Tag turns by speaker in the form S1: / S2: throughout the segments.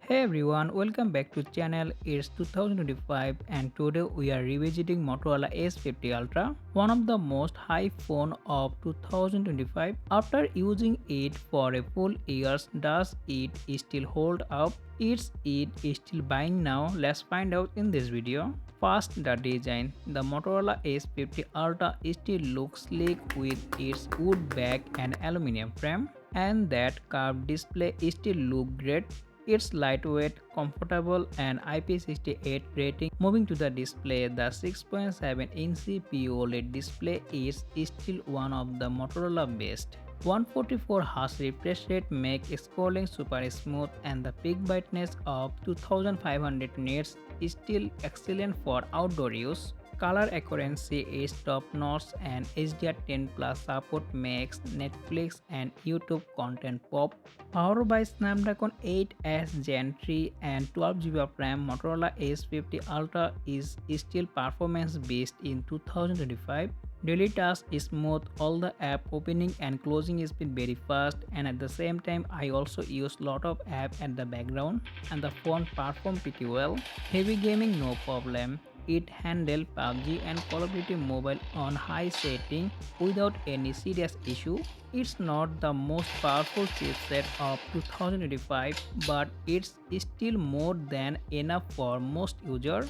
S1: Hey everyone, welcome back to channel. It's 2025 and today we are revisiting Motorola S50 Ultra, one of the most high phone of 2025. After using it for a full year, does it still hold up? Is it still buying now? Let's find out in this video. First, the design. The Motorola S50 Ultra still looks sleek with its wood back and aluminum frame, and that curved display still look great. It's lightweight, comfortable and IP68 rating. Moving to the display, the 6.7-inch CPU OLED display is still one of the Motorola best. 144Hz refresh rate makes scrolling super smooth and the peak brightness of 2500 nits is still excellent for outdoor use. Color accuracy is top-notch and HDR10 Plus support makes Netflix and YouTube content pop. Powered by Snapdragon 8S Gen 3 and 12GB of RAM, Motorola S50 Ultra is still performance-based in 2025. Daily tasks is smooth, all the app opening and closing is been very fast, and at the same time I also use lot of app at the background and the phone perform pretty well. Heavy gaming no problem. It handles PUBG and Call of Duty Mobile on high setting without any serious issue. It's not the most powerful chipset of 2025, but it's still more than enough for most users.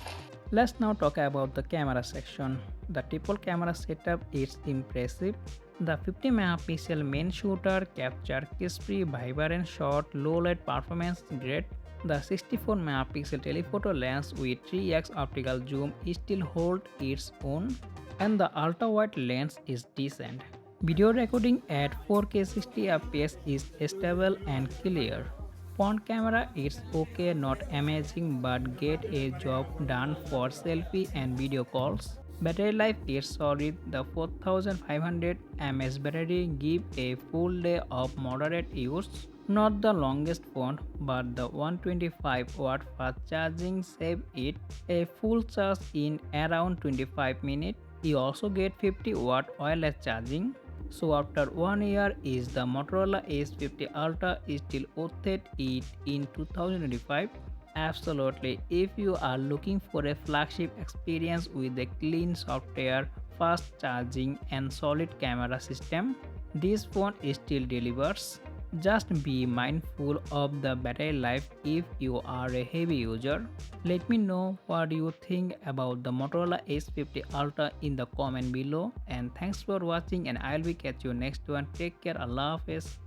S1: Let's now talk about the camera section. The triple camera setup is impressive. The 50 megapixel main shooter captures crispy, vibrant shot, low light performance great. The 64 megapixel telephoto lens with 3x optical zoom still holds its own, and the ultra wide lens is decent. Video recording at 4K 60 fps is stable and clear. Front camera is okay, not amazing, but get a job done for selfie and video calls. Battery life is solid. The 4500 mAh battery gives a full day of moderate use. Not the longest phone, but the 125-watt fast charging saves it a full charge in around 25 minutes. You also get 50-watt wireless charging. So after 1 year, is the Motorola S50 Ultra still worth it in 2025? Absolutely. If you are looking for a flagship experience with a clean software, fast charging and solid camera system, this phone still delivers. Just be mindful of the battery life if you are a heavy user. Let me know what you think about the Motorola S50 Ultra in the comment below, and thanks for watching, and I'll be catch you next one. Take care. Allah Hafiz.